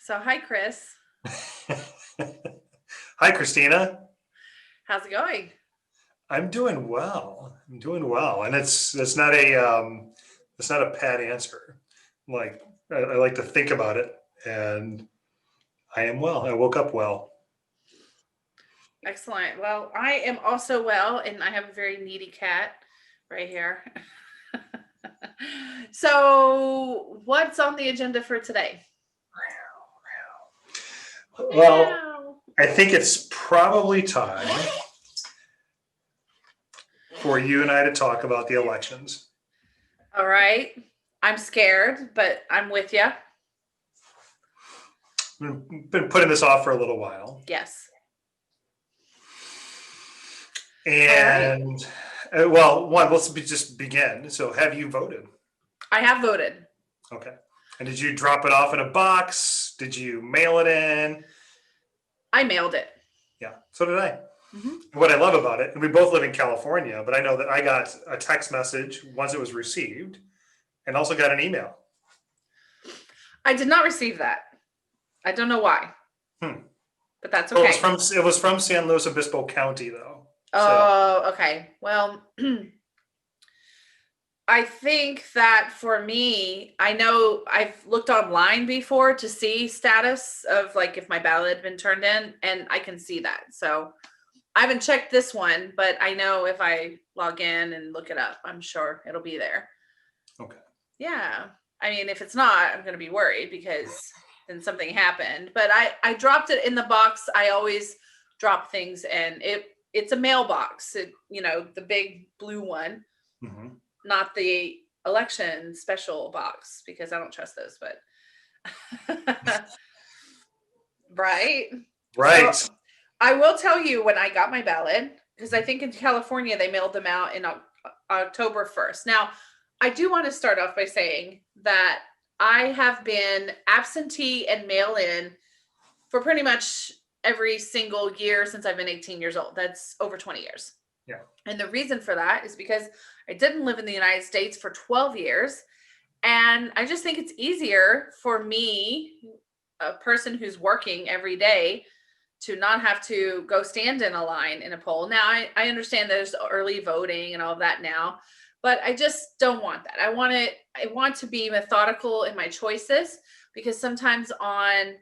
So, hi, Chris. Hi, Christina. How's it going? I'm doing well. I'm doing well, and it's not a pat answer. Like I like to think about it, and I am well. I woke up well. Excellent. Well, I am also well, and I have a very needy cat right here. So, what's on the agenda for today? Well, Meow. I think it's probably time for you and I to talk about the elections. All right. I'm scared, but I'm with you. We've been putting this off for a little while, Yes. All right. and well, just begin. So, have you voted? I have voted. Okay. And did you drop it off in a box? Did you mail it in? I mailed it. Yeah, so did I. hmm What I love about it, and we both live in California, but I know that I got a text message once it was received and also got an email. I did not receive that. I don't know why, Hmm. but that's Well, okay. it was from San Luis Obispo County though. So Oh, okay. Well, I think that for me, I know I've looked online before to see status of like if my ballot had been turned in, and I can see that. So I haven't checked this one, but I know if I log in and look it up, I'm sure it'll be there. okay. Yeah. I mean, if it's not, I'm going to be worried because then something happened. But I dropped it in the box. I always drop things, and it's a mailbox. The big blue one, hmm not the election special box because I don't trust those. But right. So Right. I will tell you when I got my ballot, because I think in California they mailed them out in October 1st. Now, I do want to start off by saying that I have been absentee and mail in for pretty much every single year since I've been 18 years old. That's over 20 years. Yeah. And the reason for that is because I didn't live in the United States for 12 years. And I just think it's easier for me, a person who's working every day, to not have to go stand in a line in a poll. Now, I understand there's early voting and all of that now, but I just don't want that. I want to be methodical in my choices because sometimes on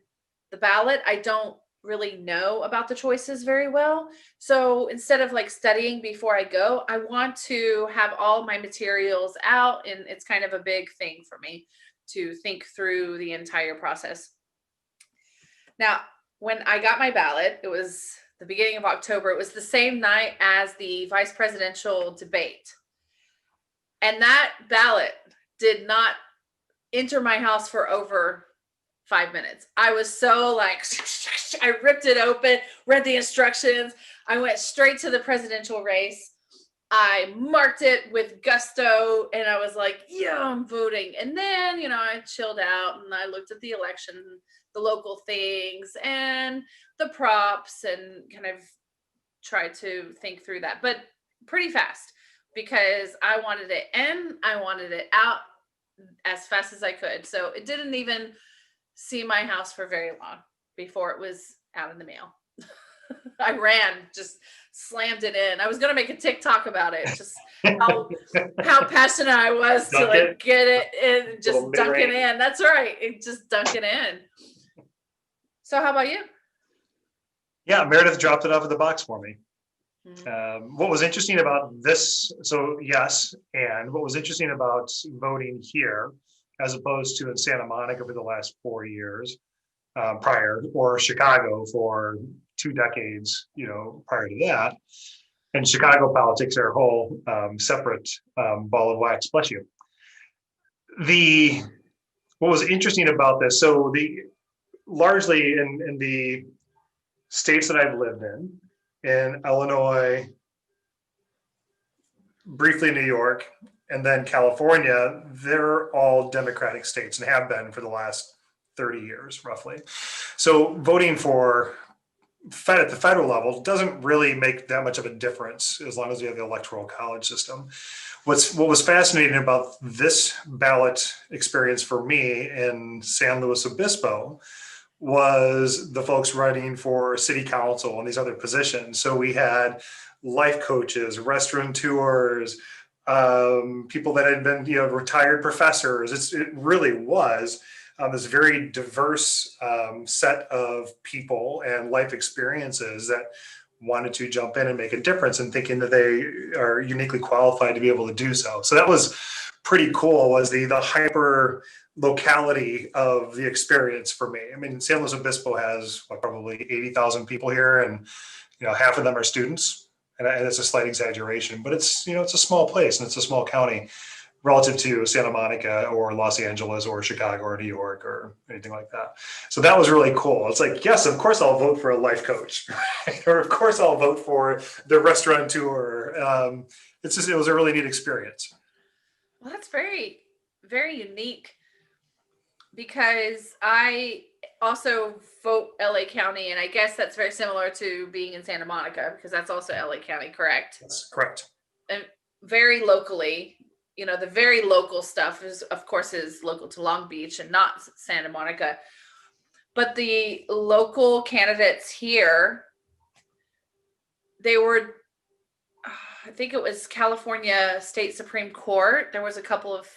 the ballot, I don't really know about the choices very well. So instead of like studying before I go, I want to have all my materials out. And it's kind of a big thing for me to think through the entire process. Now, when I got my ballot, it was the beginning of October. It was the same night as the vice presidential debate. And that ballot did not enter my house for over 5 minutes. I was so like, I ripped it open, read the instructions. I went straight to the presidential race. I marked it with gusto and I was like, yeah, I'm voting. And then, I chilled out and I looked at the election, the local things and the props and kind of tried to think through that, but pretty fast because I wanted it in, I wanted it out as fast as I could. So it didn't even see my house for very long before it was out in the mail. I ran, just slammed it in. I was gonna make a TikTok about it, just how passionate I was to Dunk like it. get it in, and Little just mid dunk it range. in. That's right, just dunk it in. So how about you? Yeah, Meredith dropped it off at the box for me. Mhm. What was interesting about this, so yes, and what was interesting about voting here as opposed to in Santa Monica for the last 4 years prior, or Chicago for 2 decades, prior to that. And Chicago politics are a whole separate ball of wax, bless you. The What was interesting about this, so the largely in the states that I've lived in Illinois, briefly New York, and then California, they're all Democratic states and have been for the last 30 years, roughly. So voting for at the federal level doesn't really make that much of a difference as long as you have the electoral college system. What was fascinating about this ballot experience for me in San Luis Obispo was the folks running for city council and these other positions. So we had life coaches, restaurateurs, people that had been, retired professors. It really was this very diverse set of people and life experiences that wanted to jump in and make a difference, and thinking that they are uniquely qualified to be able to do so. So that was pretty cool, was the hyper locality of the experience for me. I mean, San Luis Obispo has probably 80,000 people here, and half of them are students. And it's a slight exaggeration, but it's it's a small place and it's a small county relative to Santa Monica or Los Angeles or Chicago or New York or anything like that. So that was really cool. It's like, yes, of course I'll vote for a life coach, right? Or of course I'll vote for the restaurateur. It was a really neat experience. Well, that's very, very unique, because I also vote LA County, and I guess that's very similar to being in Santa Monica, because that's also LA County, correct? That's correct. And very locally, the very local stuff is, of course, is local to Long Beach and not Santa Monica. But the local candidates here, they were, I think it was California State Supreme Court. There was a couple of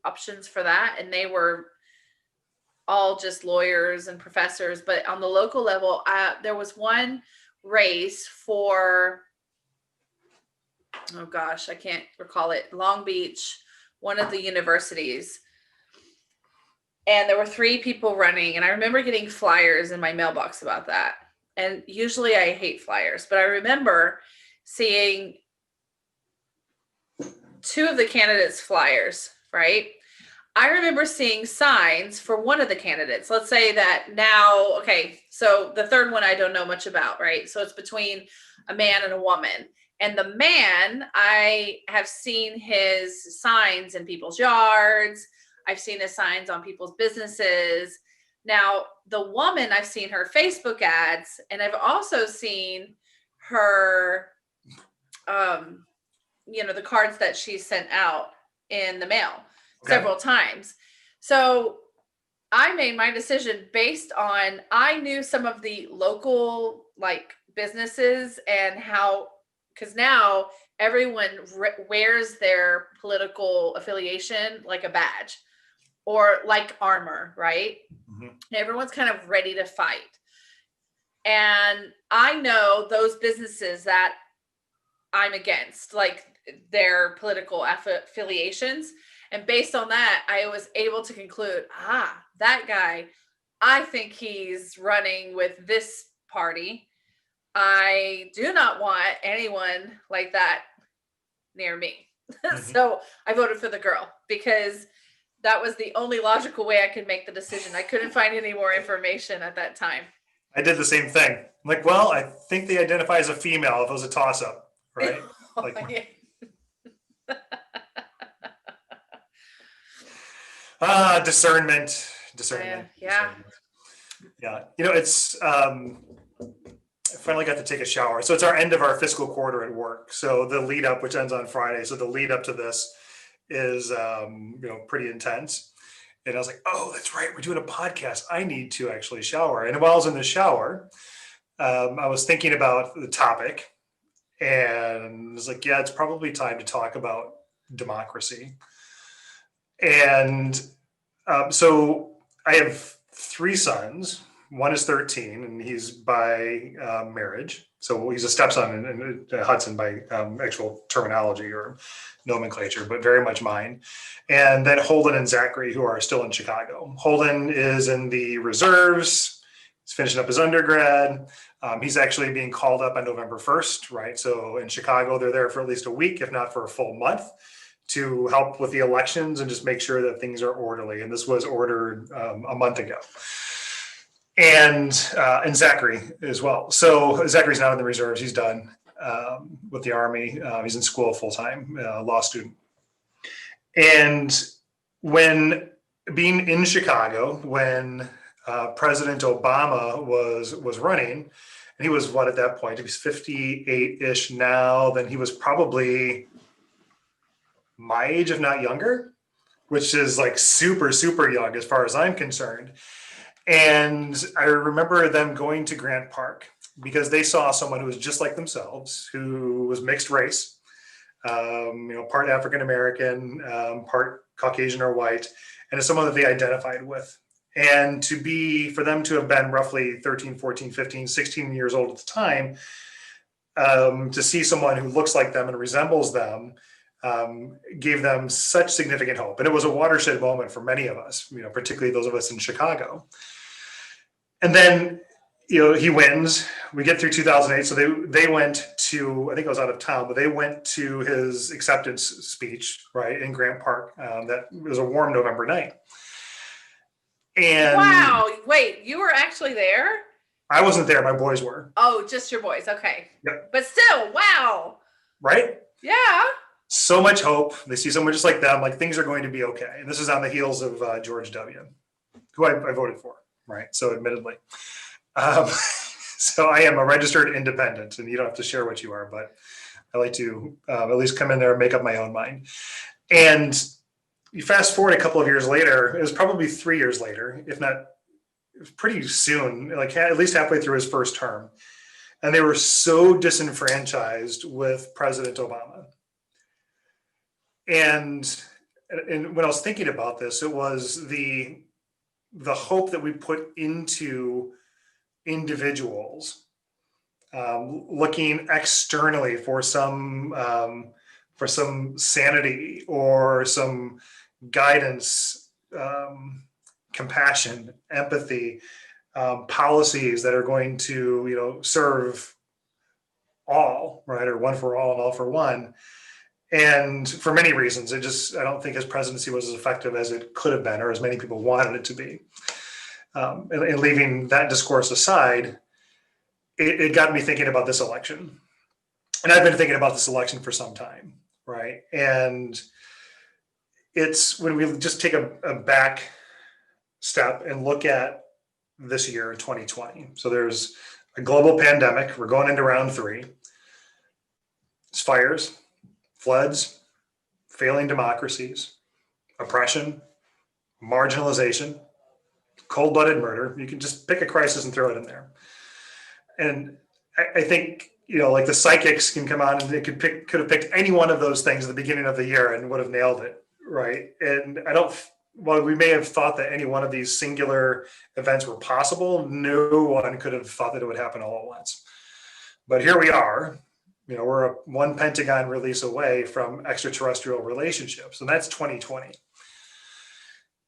options for that, and they were all just lawyers and professors. But on the local level, there was one race for, oh gosh, I can't recall it, Long Beach, one of the universities. And there were 3 people running, and I remember getting flyers in my mailbox about that. And usually I hate flyers, but I remember seeing 2 of the candidates' flyers, right? I remember seeing signs for one of the candidates. Let's say that now, okay, so the third one I don't know much about, right? So it's between a man and a woman. And the man, I have seen his signs in people's yards. I've seen his signs on people's businesses. Now, the woman, I've seen her Facebook ads, and I've also seen her, the cards that she sent out in the mail several times. So I made my decision based on, I knew some of the local businesses and how, because now everyone wears their political affiliation like a badge or like armor, right? Mm-hmm. Everyone's kind of ready to fight. And I know those businesses that I'm against, like their political affiliations. And based on that, I was able to conclude, that guy, I think he's running with this party. I do not want anyone like that near me. Mm-hmm. So I voted for the girl, because that was the only logical way I could make the decision. I couldn't find any more information at that time. I did the same thing. I'm like, well, I think they identify as a female if it was a toss-up, right? Discernment. Yeah. It's I finally got to take a shower. So it's our end of our fiscal quarter at work. So the lead up, which ends on Friday. So the lead up to this is pretty intense. And I was like, oh, that's right, we're doing a podcast. I need to actually shower. And while I was in the shower, I was thinking about the topic, and I was like, yeah, it's probably time to talk about democracy. And so I have 3 sons. One is 13, and he's by marriage. So he's a stepson in Hudson by actual terminology or nomenclature, but very much mine. And then Holden and Zachary, who are still in Chicago. Holden is in the reserves. He's finishing up his undergrad. He's actually being called up on November 1st, right? So in Chicago, they're there for at least a week, if not for a full month, to help with the elections and just make sure that things are orderly. And this was ordered a month ago. And Zachary as well. So Zachary's now in the reserves. He's done with the Army. He's in school full-time, law student. And when being in Chicago, when President Obama was running, and he was what at that point? He was 58-ish now. Then he was probably my age, if not younger, which is like super, super young as far as I'm concerned. And I remember them going to Grant Park because they saw someone who was just like themselves, who was mixed race, part African American, part Caucasian or white, and it's someone that they identified with. And for them to have been roughly 13, 14, 15, 16 years old at the time, to see someone who looks like them and resembles them, gave them such significant hope. And it was a watershed moment for many of us, particularly those of us in Chicago. And then, he wins. We get through 2008. So they went to, I think I was out of town, but they went to his acceptance speech, right, in Grant Park. That was a warm November night. And wow. Wait, you were actually there? I wasn't there. My boys were. Oh, just your boys. Okay. Yep. But still, wow. Right? Yeah. So much hope. They see someone just like them, like things are going to be okay. And this is on the heels of George W., who I voted for, right? So admittedly. So I am a registered independent, and you don't have to share what you are, but I like to at least come in there and make up my own mind. And you fast forward a couple of years later, it was probably 3 years later, if not pretty soon, like at least halfway through his first term. And they were so disenfranchised with President Obama. And when I was thinking about this, it was the hope that we put into individuals, looking externally for some sanity or some guidance, compassion, empathy, policies that are going to serve all, right, or one for all and all for one. And for many reasons, I don't think his presidency was as effective as it could have been, or as many people wanted it to be. And leaving that discourse aside, it got me thinking about this election. And I've been thinking about this election for some time, right? And it's when we just take a back step and look at this year in 2020. So there's a global pandemic. We're going into round 3. It's fires, floods, failing democracies, oppression, marginalization, cold-blooded murder. You can just pick a crisis and throw it in there. And I think, like the psychics can come on and they could have picked any one of those things at the beginning of the year and would have nailed it, right? And while we may have thought that any one of these singular events were possible, no one could have thought that it would happen all at once. But here we are. We're one Pentagon release away from extraterrestrial relationships, and that's 2020.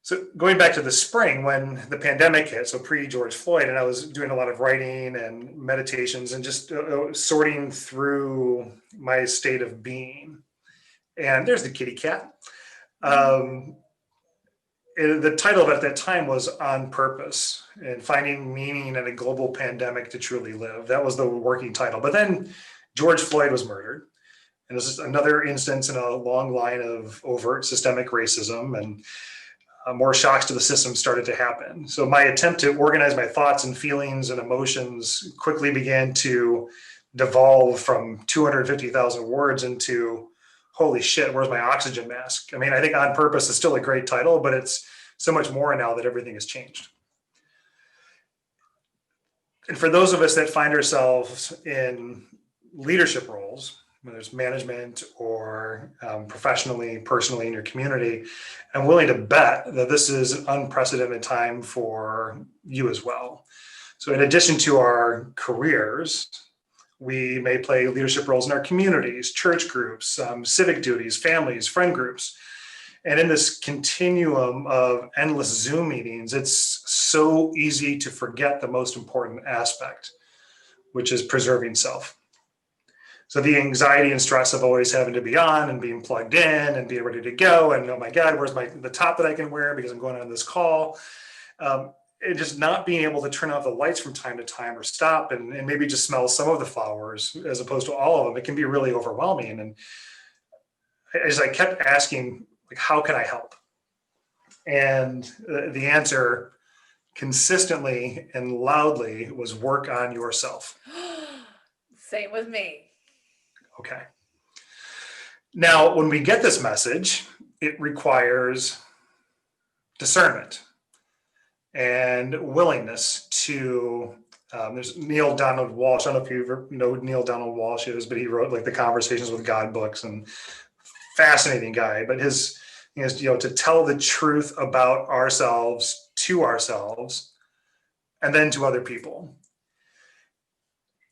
So going back to the spring when the pandemic hit, so pre-George Floyd, and I was doing a lot of writing and meditations and just sorting through my state of being. And there's the kitty cat. The title of it at that time was On Purpose, and finding meaning in a global pandemic to truly live. That was the working title. But then George Floyd was murdered. And this is another instance in a long line of overt systemic racism, and more shocks to the system started to happen. So my attempt to organize my thoughts and feelings and emotions quickly began to devolve from 250,000 words into, holy shit, where's my oxygen mask? I mean, I think On Purpose is still a great title, but it's so much more now that everything has changed. And for those of us that find ourselves in leadership roles, whether it's management or professionally, personally in your community, I'm willing to bet that this is an unprecedented time for you as well. So in addition to our careers, we may play leadership roles in our communities, church groups, civic duties, families, friend groups. And in this continuum of endless Zoom meetings, it's so easy to forget the most important aspect, which is preserving self. So the anxiety and stress of always having to be on and being plugged in and being ready to go. And oh my God, where's the top that I can wear because I'm going on this call. And just not being able to turn off the lights from time to time or stop and maybe just smell some of the flowers as opposed to all of them. It can be really overwhelming. And as I kept asking, like, how can I help? And the answer consistently and loudly was work on yourself. Same with me. Okay. Now, when we get this message, it requires discernment. and willingness to, there's Neil Donald Walsh. I don't know if you ever know who Neil Donald Walsh is, but he wrote like the Conversations with God books, and fascinating guy. But his, to tell the truth about ourselves to ourselves and then to other people.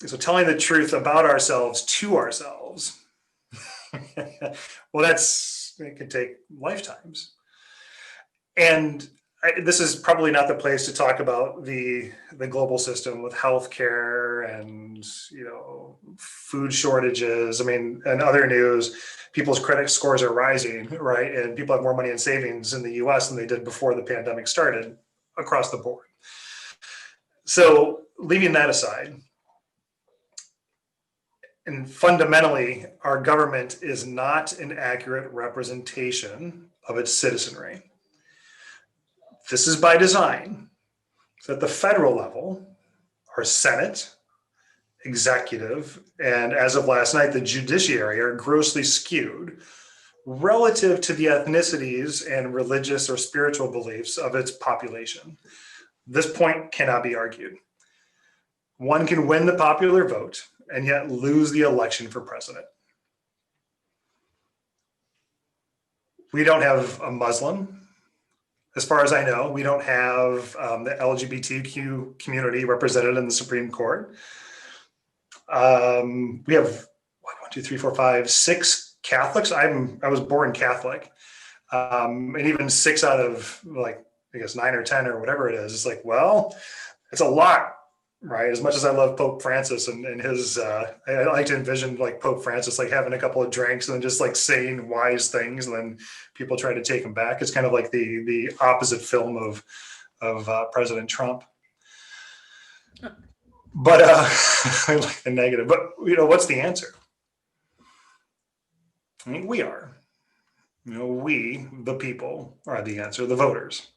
So telling the truth about ourselves to ourselves, well, it could take lifetimes. And this is probably not the place to talk about the global system with healthcare and food shortages. I mean, and other news, people's credit scores are rising, right? And people have more money in savings in the U.S. than they did before the pandemic started across the board. So leaving that aside, and fundamentally, our government is not an accurate representation of its citizenry. This is by design. So at the federal level, our Senate, executive, and as of last night, the judiciary are grossly skewed relative to the ethnicities and religious or spiritual beliefs of its population. This point cannot be argued. One can win the popular vote and yet lose the election for president. We don't have a Muslim. As far as I know, we don't have the LGBTQ community represented in the Supreme Court. We have 6 Catholics. I was born Catholic, and even 6 out of 9 or 10 or whatever it is. It's like, well, it's a lot, right? As much as I love Pope Francis and his, I like to envision Pope Francis having a couple of drinks and then just saying wise things, and then people try to take him back. It's kind of like the opposite film of President Trump. But I like the negative. But what's the answer? I mean, we are. We, the people, are the answer, the voters.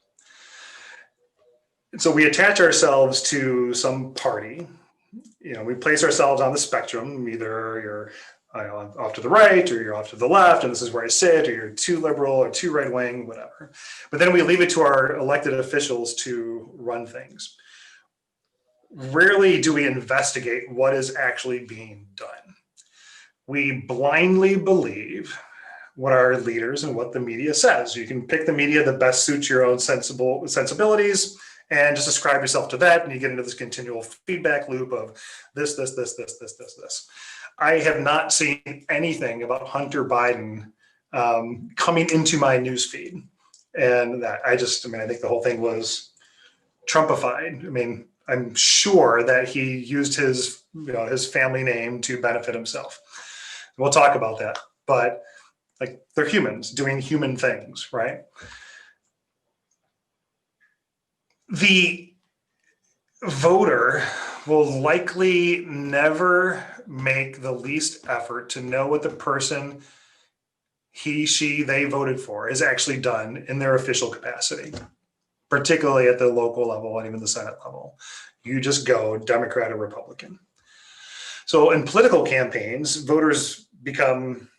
And so we attach ourselves to some party. We place ourselves on the spectrum. Either you're off to the right or you're off to the left, and this is where I sit, or you're too liberal or too right wing, whatever. But then we leave it to our elected officials to run things. Rarely do we investigate what is actually being done. We blindly believe what our leaders and what the media says. You can pick the media that best suits your own sensibilities and just ascribe yourself to that, and you get into this continual feedback loop of this. I have not seen anything about Hunter Biden coming into my newsfeed, and that I think the whole thing was Trumpified. I mean, I'm sure that he used his family name to benefit himself. We'll talk about that, but they're humans doing human things, right? The voter will likely never make the least effort to know what the person he, she, they voted for is actually done in their official capacity, particularly at the local level and even the Senate level. You just go Democrat or Republican. So in political campaigns, voters become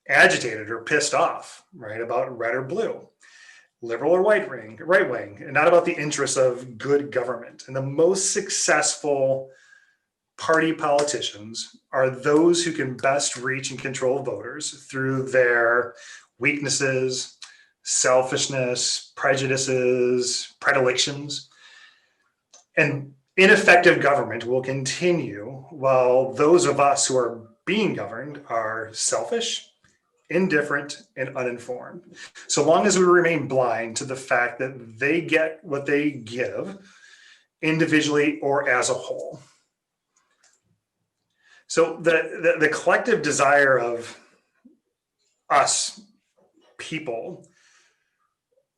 agitated or pissed off, right, about red or blue, liberal or right wing, and not about the interests of good government. And the most successful party politicians are those who can best reach and control voters through their weaknesses, selfishness, prejudices, predilections. And ineffective government will continue while those of us who are being governed are selfish, indifferent, and uninformed. So long as we remain blind to the fact that they get what they give individually or as a whole. So the collective desire of us people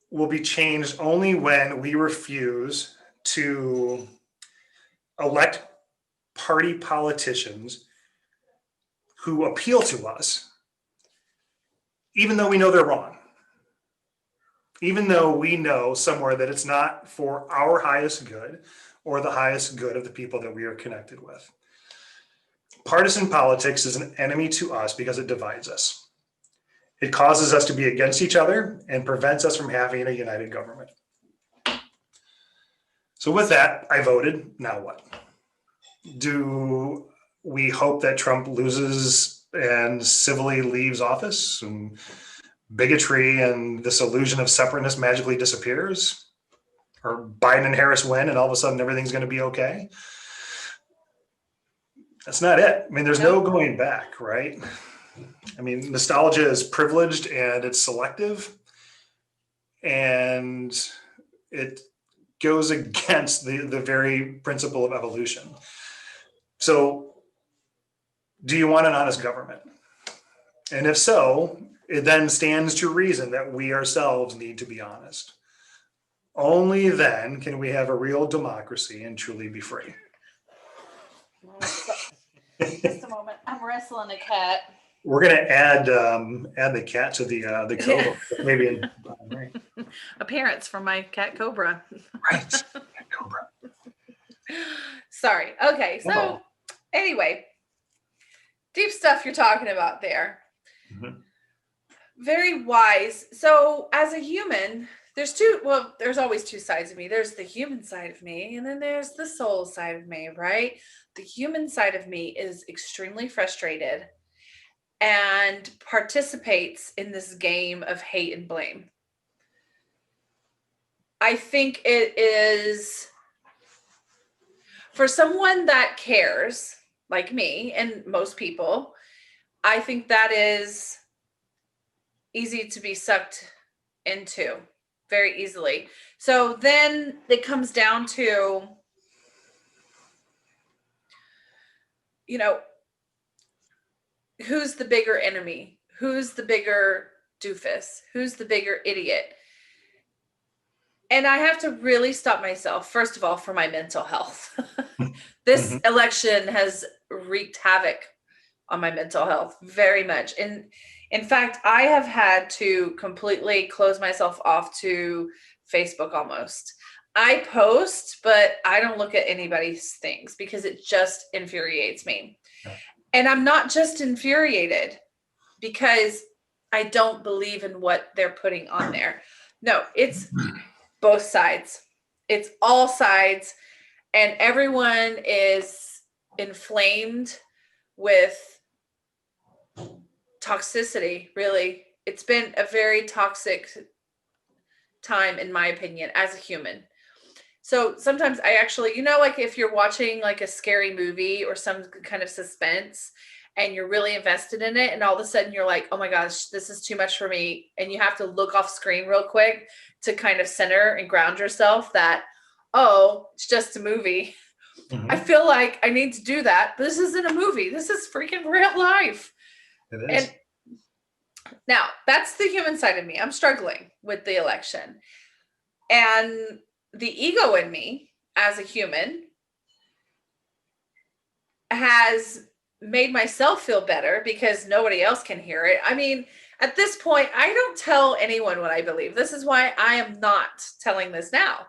will be changed only when we refuse to elect party politicians who appeal to us, even though we know they're wrong, even though we know somewhere that it's not for our highest good or the highest good of the people that we are connected with. Partisan politics is an enemy to us because it divides us. It causes us to be against each other and prevents us from having a united government. So with that, I voted. Now what? Do we hope that Trump loses and civilly leaves office and bigotry and this illusion of separateness magically disappears? Or Biden and Harris win and all of a sudden everything's going to be okay? That's not it. I mean, there's no going back, right? I mean, nostalgia is privileged and it's selective, and it goes against the very principle of evolution. So, do you want an honest government? And if so, it then stands to reason that we ourselves need to be honest. Only then can we have a real democracy and truly be free. Just a moment. I'm wrestling a cat. We're gonna add the cat to the cobra, maybe in right. Appearance from my cat Cobra. Right. Cat cobra. Sorry. Okay. So anyway, deep stuff you're talking about there. Mhm. Very wise. So as a human, there's always two sides of me. There's the human side of me, and then there's the soul side of me, right? The human side of me is extremely frustrated and participates in this game of hate and blame. I think it is, for someone that cares, like me and most people, I think that is easy to be sucked into very easily. So then it comes down to, who's the bigger enemy? Who's the bigger doofus? Who's the bigger idiot? And I have to really stop myself, first of all, for my mental health. This election has wreaked havoc on my mental health very much. And in fact, I have had to completely close myself off to Facebook almost. I post, but I don't look at anybody's things because it just infuriates me. And I'm not just infuriated because I don't believe in what they're putting on there. No, it's both sides. It's all sides. And everyone is inflamed with toxicity, really. It's been a very toxic time, in my opinion, as a human. So sometimes I actually, like if you're watching like a scary movie or some kind of suspense and you're really invested in it, and all of a sudden you're like, oh my gosh, this is too much for me. And you have to look off screen real quick to kind of center and ground yourself that, oh, it's just a movie. I feel like I need to do that, but this isn't a movie. This is freaking real life. It is. And now that's the human side of me. I'm struggling with the election. And the ego in me as a human has made myself feel better because nobody else can hear it. I mean, at this point, I don't tell anyone what I believe. This is why I am not telling this now,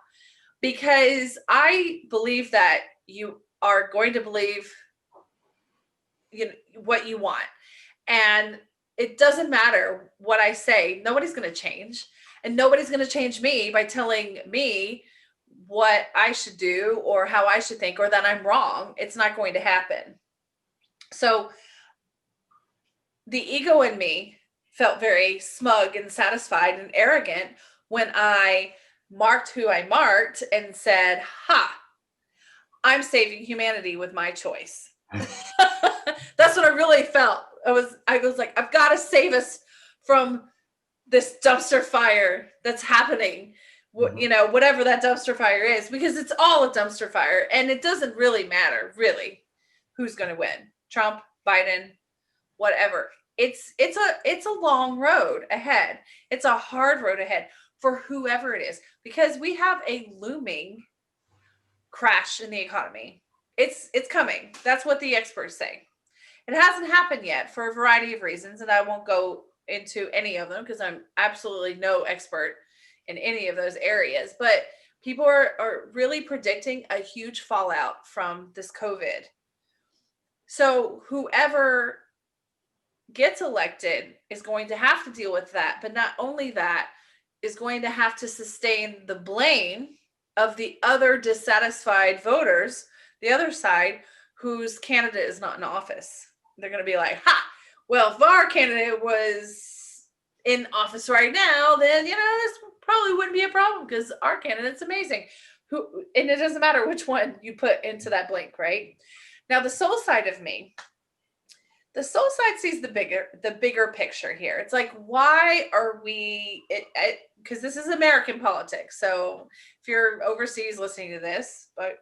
because I believe that you are going to believe what you want. And it doesn't matter what I say. Nobody's going to change. And nobody's going to change me by telling me what I should do or how I should think or that I'm wrong. It's not going to happen. So the ego in me felt very smug and satisfied and arrogant when I marked who I marked and said, ha, I'm saving humanity with my choice. That's what I really felt. I was like, I've got to save us from this dumpster fire that's happening, whatever that dumpster fire is, because it's all a dumpster fire. And it doesn't really matter, really, who's going to win. Trump, Biden, whatever. It's a long road ahead. It's a hard road ahead for whoever it is, because we have a looming crash in the economy. It's coming. That's what the experts say. It hasn't happened yet for a variety of reasons, and I won't go into any of them because I'm absolutely no expert in any of those areas. But people are really predicting a huge fallout from this COVID. So whoever gets elected is going to have to deal with that. But not only that, is going to have to sustain the blame of the other dissatisfied voters, the other side, whose candidate is not in office. They're going to be like, ha, well, if our candidate was in office right now, then, this probably wouldn't be a problem because our candidate's amazing. And it doesn't matter which one you put into that blank, right? Now, the soul side of me, the soul side sees the bigger picture here. It's like, why are we, because this is American politics. So if you're overseas listening to this, but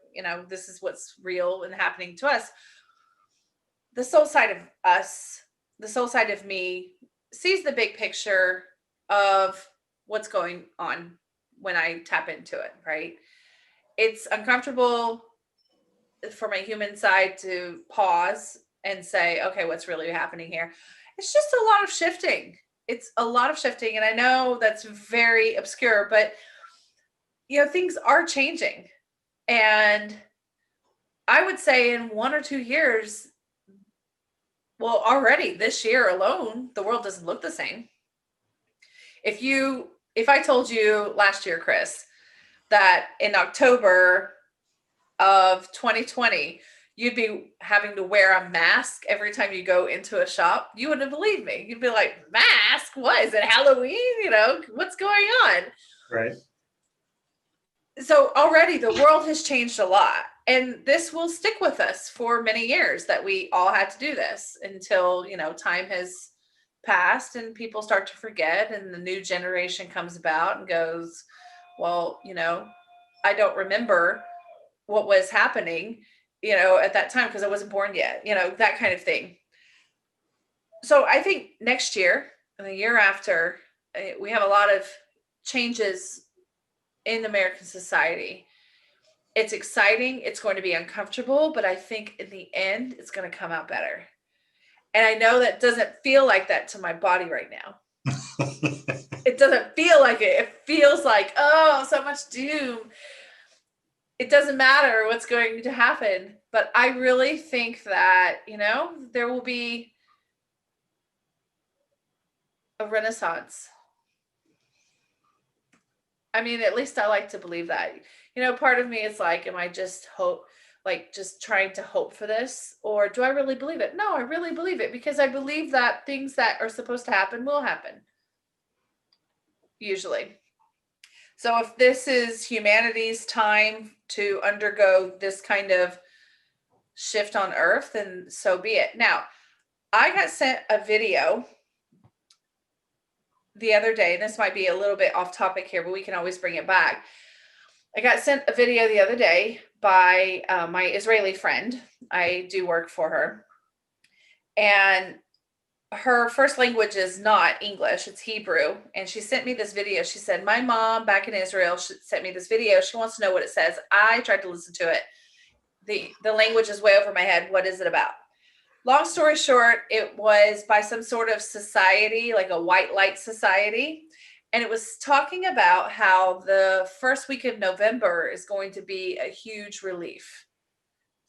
this is what's real and happening to us. The soul side of us, the soul side of me sees the big picture of what's going on when I tap into it, right? It's uncomfortable for my human side to pause and say, okay, what's really happening here? It's just a lot of shifting. It's a lot of shifting. And I know that's very obscure, but things are changing. And I would say in 1 or 2 years, well, already this year alone, the world doesn't look the same. If I told you last year, Chris, that in October of 2020, you'd be having to wear a mask every time you go into a shop, you wouldn't believe me. You'd be like, mask? What? Is it Halloween? What's going on? Right. So already the world has changed a lot. And this will stick with us for many years, that we all had to do this until, time has passed and people start to forget and the new generation comes about and goes, well, I don't remember what was happening, at that time because I wasn't born yet, that kind of thing. So I think next year and the year after, we have a lot of changes in American society. It's exciting. It's going to be uncomfortable, but I think in the end, it's going to come out better. And I know that doesn't feel like that to my body right now. It doesn't feel like it. It feels like, oh, so much doom. It doesn't matter what's going to happen. But I really think that, there will be a renaissance. I mean, at least I like to believe that. Part of me is like, am I just just trying to hope for this? Or do I really believe it? No, I really believe it because I believe that things that are supposed to happen will happen. Usually. So if this is humanity's time to undergo this kind of shift on Earth, then so be it. Now, I got sent a video the other day, and this might be a little bit off topic here, but we can always bring it back. I got sent a video the other day by my Israeli friend. I do work for her. And her first language is not English, it's Hebrew. And she sent me this video. She said, my mom back in Israel sent me this video. She wants to know what it says. I tried to listen to it. The language is way over my head. What is it about? Long story short, it was by some sort of society, like a white light society. And it was talking about how the first week of November is going to be a huge relief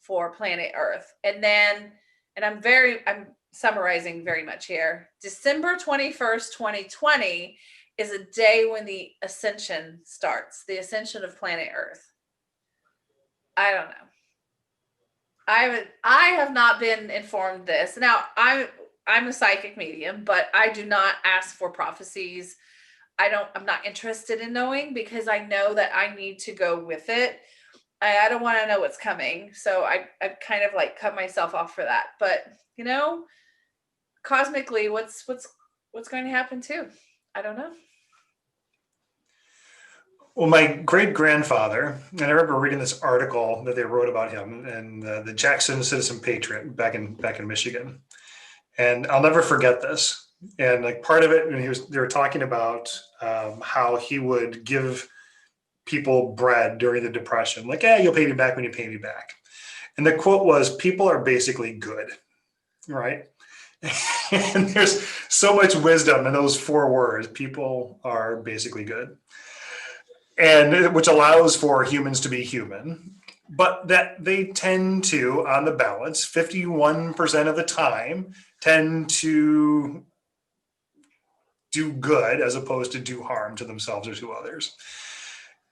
for planet Earth. And then, and I'm summarizing very much here. December 21st, 2020 is a day when the ascension starts, the ascension of planet Earth. I don't know. I have not been informed this. Now, I'm a psychic medium, but I do not ask for prophecies. I'm not interested in knowing because I know that I need to go with it. I don't want to know what's coming. So I kind of like cut myself off for that. But, cosmically, what's going to happen too? I don't know. Well, my great grandfather, and I remember reading this article that they wrote about him and the Jackson Citizen Patriot back in Michigan, and I'll never forget this. And like part of it, they were talking about how he would give people bread during the Depression, like, "Yeah, you'll pay me back when you pay me back." And the quote was, "People are basically good," right? And there's so much wisdom in those 4 words. People are basically good. And which allows for humans to be human, but that they tend to, on the balance, 51% of the time, tend to do good as opposed to do harm to themselves or to others.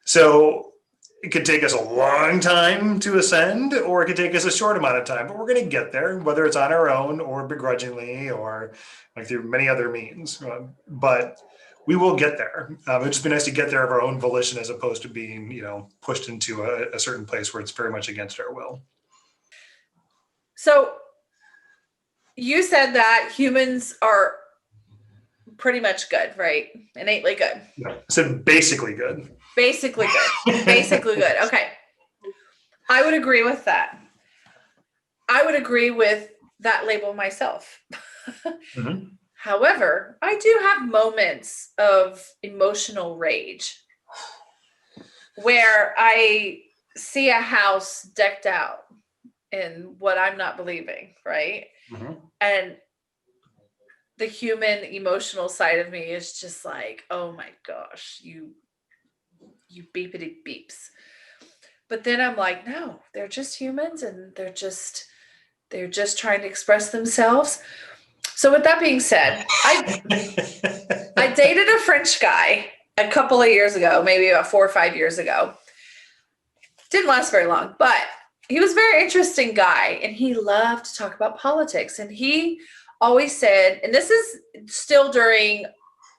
So it could take us a long time to ascend, or it could take us a short amount of time, but we're going to get there, whether it's on our own or begrudgingly or like through many other means. But we will get there. It'd just be nice to get there of our own volition as opposed to being, pushed into a certain place where it's very much against our will. So you said that humans are pretty much good, right? Innately good. Yeah. So basically good. Basically good. Basically good. Okay. I would agree with that. I would agree with that label myself. Mm-hmm. However, I do have moments of emotional rage where I see a house decked out in what I'm not believing, right? Mm-hmm. And the human emotional side of me is just like, oh my gosh, you beepity beeps. But then I'm like, no, they're just humans and they're just trying to express themselves. So with that being said, I dated a French guy a couple of years ago, maybe about 4 or 5 years ago. Didn't last very long, but he was a very interesting guy and he loved to talk about politics. And he always said, and this is still during,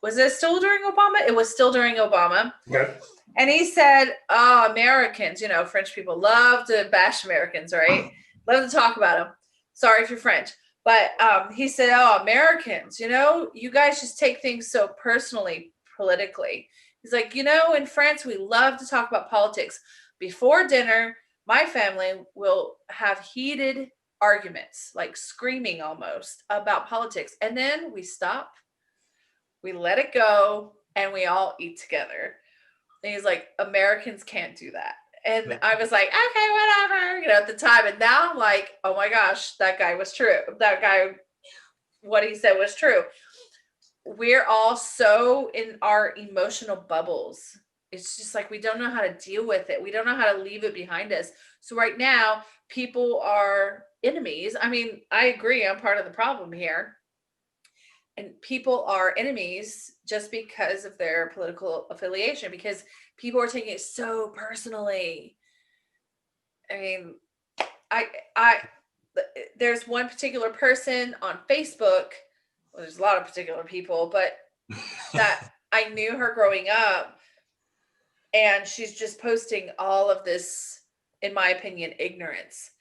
was it still during Obama? It was still during Obama. Okay. And he said, oh, Americans, French people love to bash Americans, right? Love to talk about them. Sorry if you're French. But he said, oh, Americans, you guys just take things so personally, politically. He's like, in France, we love to talk about politics. Before dinner, my family will have heated arguments, like screaming almost about politics. And then we stop, we let it go, and we all eat together. And he's like, Americans can't do that. And I was like, okay, whatever, at the time. And now I'm like, oh my gosh, that guy was true. That guy, what he said was true. We're all so in our emotional bubbles. It's just like we don't know how to deal with it. We don't know how to leave it behind us. So right now, people are enemies. I mean, I agree. I'm part of the problem here. And people are enemies just because of their political affiliation, because people are taking it so personally. I mean, there's one particular person on Facebook. Well, there's a lot of particular people, but that I knew her growing up, and she's just posting all of this, in my opinion, ignorance.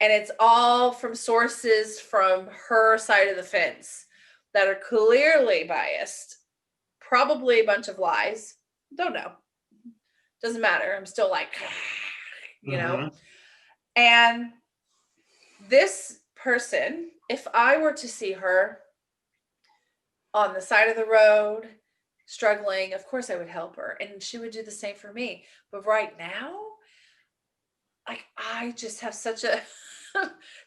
And it's all from sources from her side of the fence that are clearly biased, probably a bunch of lies. Don't know. Doesn't matter. I'm still like, Mm-hmm. And this person, if I were to see her on the side of the road, struggling, of course I would help her. And she would do the same for me. But right now, like, I just have such a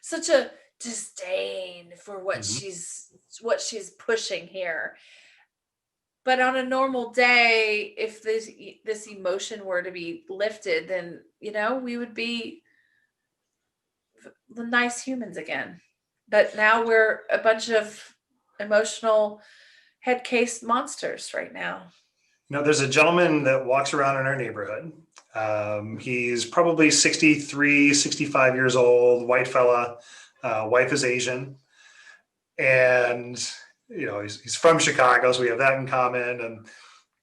such a disdain for what Mm-hmm. she's pushing here. But on a normal day, if this emotion were to be lifted, then we would be the nice humans again. But now we're a bunch of emotional head case monsters right now. There's a gentleman that walks around in our neighborhood. He's probably 63, 65 years old, white fella. Wife is Asian. And, he's from Chicago, so we have that in common.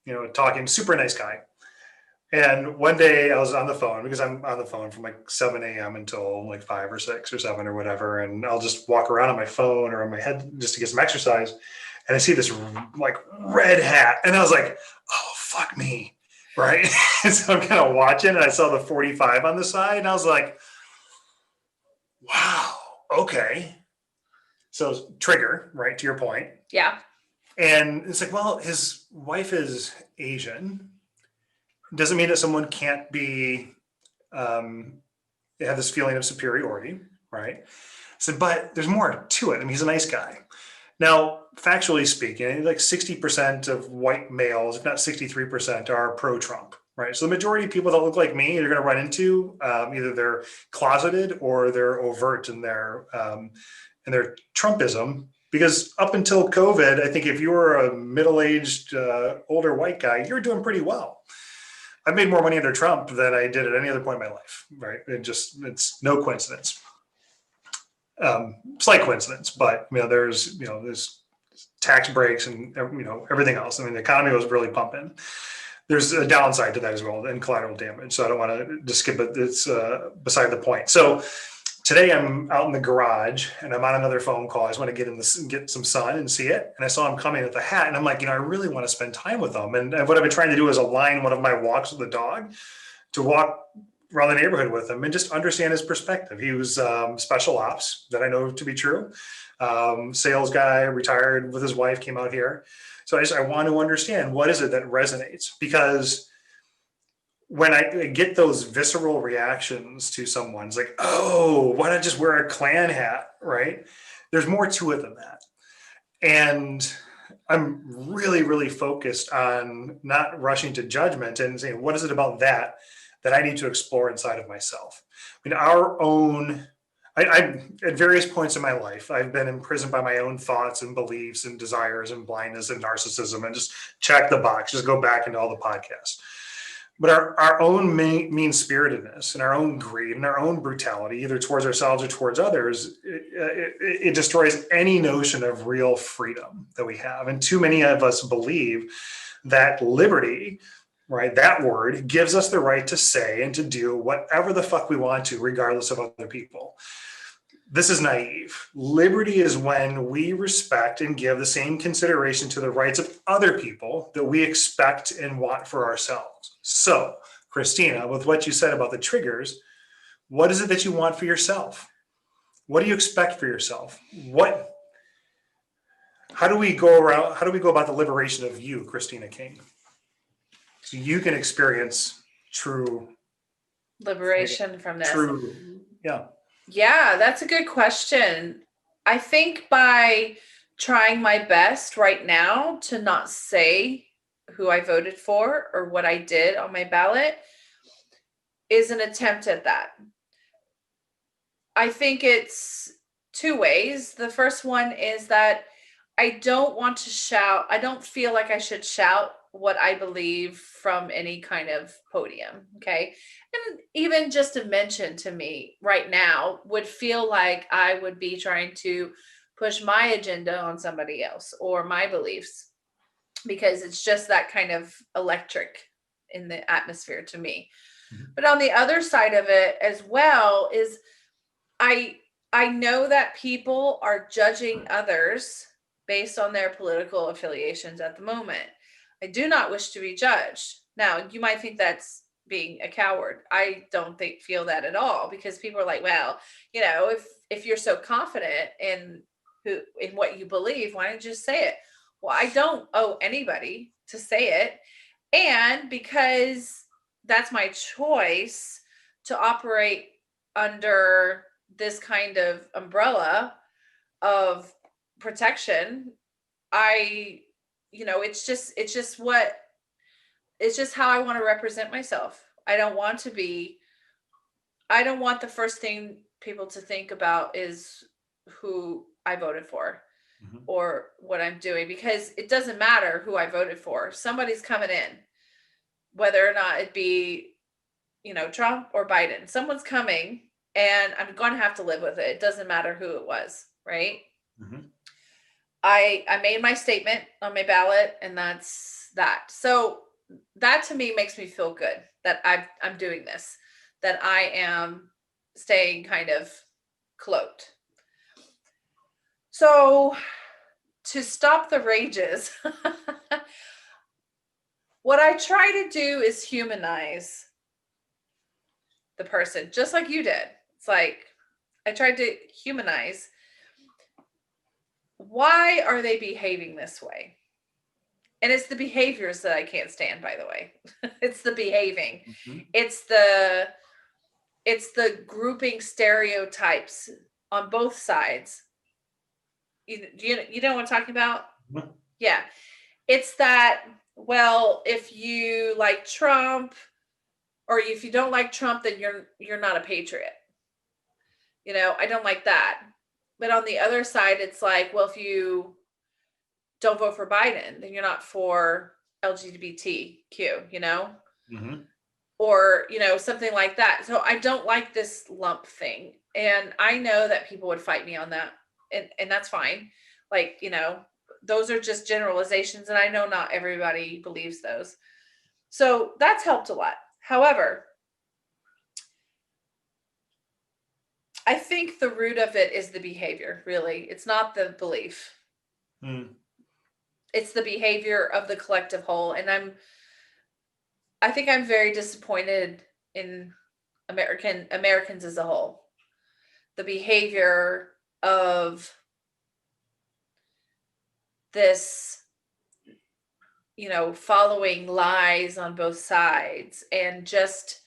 And, talking, super nice guy. And one day I was on the phone, because I'm on the phone from like 7 a.m. until like 5 or 6 or 7 or whatever. And I'll just walk around on my phone or on my head just to get some exercise. And I see this like red hat. And I was like, oh, fuck me. Right. And so I'm kind of watching, and I saw the 45 on the side, and I was like, wow, okay. So trigger, right, to your point. Yeah. And it's like, well, his wife is Asian. Doesn't mean that someone can't be, have this feeling of superiority, right? So, but there's more to it. I mean, he's a nice guy. Now, factually speaking, like 60% of white males, if not 63%, are pro-Trump, right? So the majority of people that look like me, you're going to run into either they're closeted or they're overt in their Trumpism. Because up until COVID, I think if you were a middle-aged, older white guy, you're doing pretty well. I've made more money under Trump than I did at any other point in my life, right? It's no coincidence. Slight coincidence, but there's tax breaks and everything else. I mean, the economy was really pumping. There's a downside to that as well, and collateral damage. So I don't want to just skip it. It's beside the point. So today I'm out in the garage and I'm on another phone call. I just want to get some sun and see it. And I saw him coming with a hat, and I'm like, I really want to spend time with him. And what I've been trying to do is align one of my walks with the dog to walk around the neighborhood with him and just understand his perspective. He was special ops, that I know to be true. Sales guy, retired with his wife, came out here. So I want to understand, what is it that resonates? Because when I get those visceral reactions to someone, it's like, oh, why not just wear a Klan hat, right? There's more to it than that. And I'm really, really focused on not rushing to judgment and saying, what is it about that I need to explore inside of myself? I mean, I at various points in my life, I've been imprisoned by my own thoughts and beliefs and desires and blindness and narcissism, and just check the box, just go back into all the podcasts. But our own mean-spiritedness and our own greed and our own brutality, either towards ourselves or towards others, it destroys any notion of real freedom that we have. And too many of us believe that liberty, right, that word, gives us the right to say and to do whatever the fuck we want to, regardless of other people. This is naive. Liberty is when we respect and give the same consideration to the rights of other people that we expect and want for ourselves. So, Christina, with what you said about the triggers, what is it that you want for yourself? What do you expect for yourself? How do we go about the liberation of you, Christina King? So you can experience true liberation from this. Yeah. Yeah, that's a good question. I think by trying my best right now to not say who I voted for or what I did on my ballot is an attempt at that. I think it's two ways. The first one is that I don't want to shout. I don't feel like I should shout what I believe from any kind of podium. Okay. And even just a mention to me right now would feel like I would be trying to push my agenda on somebody else or my beliefs, because it's just that kind of electric in the atmosphere to me. Mm-hmm. But on the other side of it as well is I know that people are judging others based on their political affiliations at the moment. I do not wish to be judged. Now, you might think that's being a coward. I don't feel that at all, because people are like, well, if you're so confident in what you believe, why don't you just say it? Well, I don't owe anybody to say it. And because that's my choice to operate under this kind of umbrella of protection, it's just how I want to represent myself. I don't want the first thing people to think about is who I voted for, mm-hmm. or what I'm doing, because it doesn't matter who I voted for. Somebody's coming in, whether or not it be, Trump or Biden, someone's coming, and I'm going to have to live with it. It doesn't matter who it was, right? Mm-hmm. I made my statement on my ballot, and that's that. So that to me makes me feel good that I'm doing this, that I am staying kind of cloaked. So to stop the rages, what I try to do is humanize the person, just like you did. It's like I tried to humanize. Why are they behaving this way? And it's the behaviors that I can't stand, by the way. It's the behaving. Mm-hmm. It's the grouping stereotypes on both sides. You know what I'm talking about? Mm-hmm. Yeah. It's that, well, if you like Trump, or if you don't like Trump, then you're not a patriot. I don't like that. But on the other side, it's like, well, if you don't vote for Biden, then you're not for LGBTQ, Mm-hmm. or, something like that. So I don't like this lump thing. And I know that people would fight me on that. And that's fine. Like, those are just generalizations. And I know not everybody believes those. So that's helped a lot. However, I think the root of it is the behavior, really. It's not the belief. It's the behavior of the collective whole. And I think I'm very disappointed in Americans as a whole. The behavior of this, following lies on both sides and just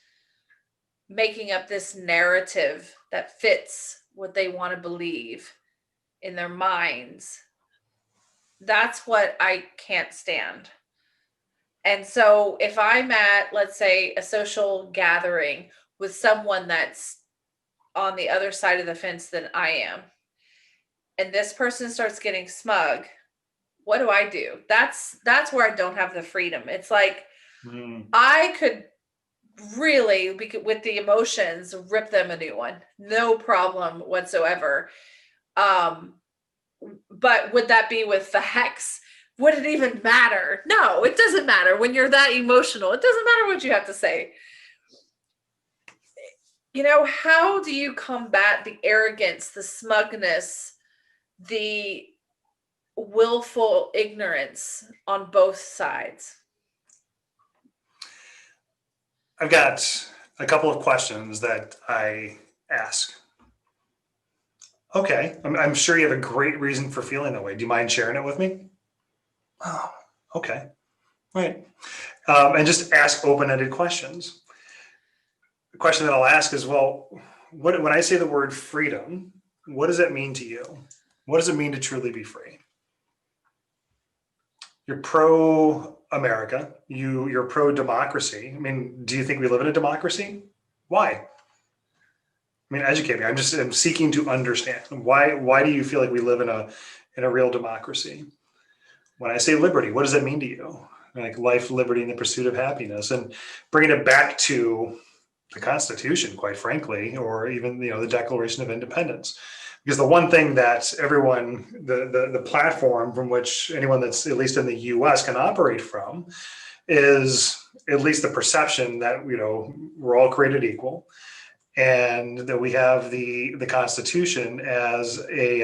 making up this narrative that fits what they want to believe in their minds. That's what I can't stand. And so if I'm at, let's say, a social gathering with someone that's on the other side of the fence than I am, and this person starts getting smug, what do? That's where I don't have the freedom. It's like I could really, with the emotions, rip them a new one, no problem whatsoever. But would that be with facts? Would it even matter? No, it doesn't matter when you're that emotional. It doesn't matter what you have to say. How do you combat the arrogance, the smugness, the willful ignorance on both sides? I've got a couple of questions that I ask. Okay, I'm sure you have a great reason for feeling that way. Do you mind sharing it with me? Oh, okay. Right. And just ask open-ended questions. The question that I'll ask is, well, when I say the word freedom, what does that mean to you? What does it mean to truly be free? You're pro-America. You're pro-democracy. I mean, do you think we live in a democracy? Why? I mean, educate me. I'm seeking to understand. Why do you feel like we live in a real democracy? When I say liberty, what does that mean to you? Like life, liberty, and the pursuit of happiness, and bringing it back to the Constitution, quite frankly, or even the Declaration of Independence. Because the one thing that everyone, the platform from which anyone that's at least in the U.S. can operate from, is at least the perception that we're all created equal, and that we have the Constitution as a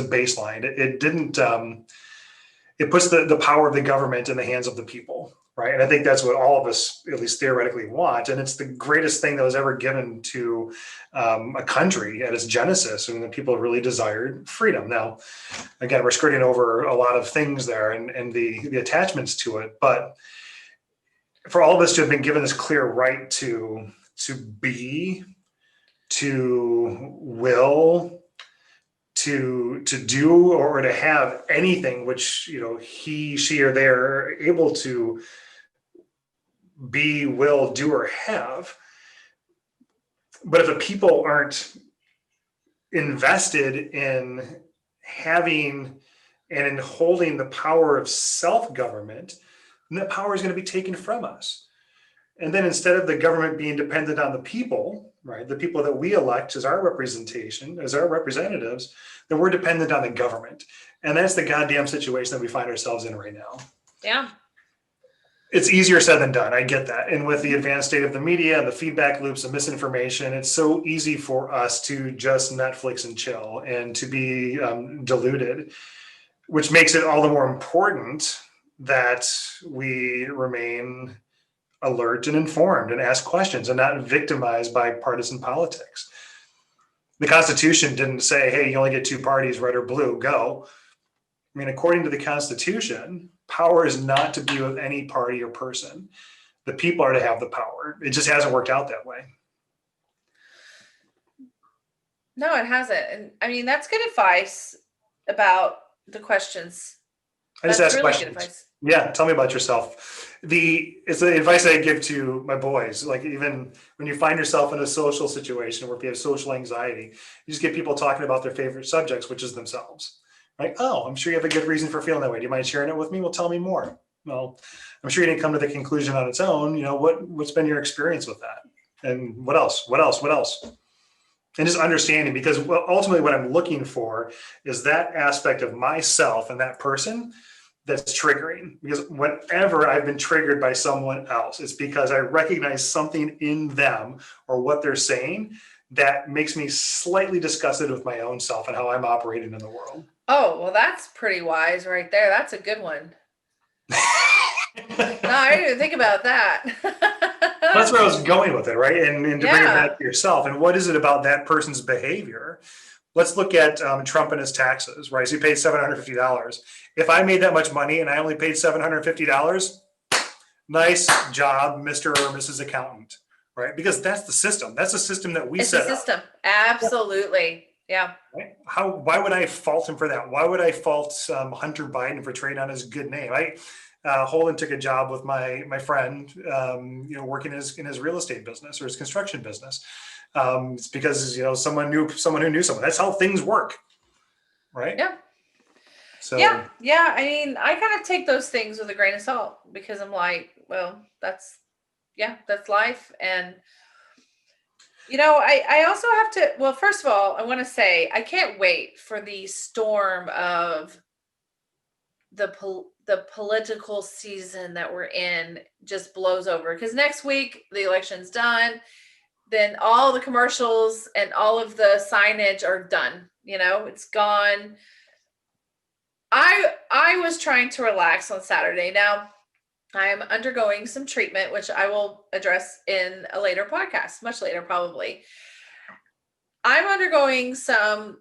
baseline. It didn't. It puts the power of the government in the hands of the people, right? And I think that's what all of us, at least theoretically, want. And it's the greatest thing that was ever given to a country at its genesis, and the people really desired freedom. Now, again, we're skirting over a lot of things there and the attachments to it, but for all of us to have been given this clear right to be, to will, to do, or to have anything which he, she, or they are able to be, will, do, or have. But if the people aren't invested in having and in holding the power of self-government, then that power is going to be taken from us. And then instead of the government being dependent on the people, right, the people that we elect as our representation, as our representatives, then we're dependent on the government. And that's the goddamn situation that we find ourselves in right now. Yeah. It's easier said than done. I get that. And with the advanced state of the media and the feedback loops and misinformation, it's so easy for us to just Netflix and chill and to be deluded, which makes it all the more important that we remain alert and informed and ask questions and not victimized by partisan politics. The Constitution didn't say, hey, you only get two parties, red or blue, go. I mean, according to the Constitution, power is not to be with any party or person. The people are to have the power. It just hasn't worked out that way. No, it hasn't. And I mean, that's good advice about the questions. I just ask questions. Yeah, tell me about yourself. It's the advice I give to my boys. Like, even when you find yourself in a social situation where if you have social anxiety, you just get people talking about their favorite subjects, which is themselves. Right? Oh, I'm sure you have a good reason for feeling that way. Do you mind sharing it with me? Well, tell me more. Well, I'm sure you didn't come to the conclusion on its own. What's been your experience with that? And what else? What else? What else? And just understanding, because ultimately what I'm looking for is that aspect of myself and that person that's triggering. Because whenever I've been triggered by someone else, it's because I recognize something in them or what they're saying that makes me slightly disgusted with my own self and how I'm operating in the world. Oh, well, that's pretty wise right there. That's a good one. No, I didn't even think about that. That's where I was going with it, right? And to bring it Yeah. back to yourself, and what is it about that person's behavior? Let's look at Trump and his taxes, right? So he paid $750. If I made that much money and I only paid $750, nice job, Mr. or Mrs. Accountant, right? Because that's the system. That's the system that we It's a set up. system. Absolutely. Yeah. Right? Why would I fault him for that? Why would I fault Hunter Biden for trading on his good name? Holden took a job with my friend, working in his real estate business or his construction business. It's because someone who knew someone. That's how things work, right? Yeah. So yeah. I mean, I kind of take those things with a grain of salt because I'm like, well, that's life. And I also have to. Well, first of all, I want to say I can't wait for the storm of the political season that we're in just blows over, because next week the election's done, then all the commercials and all of the signage are done. It's gone. I was trying to relax on Saturday. Now I am undergoing some treatment, which I will address in a later podcast, much later probably. I'm undergoing some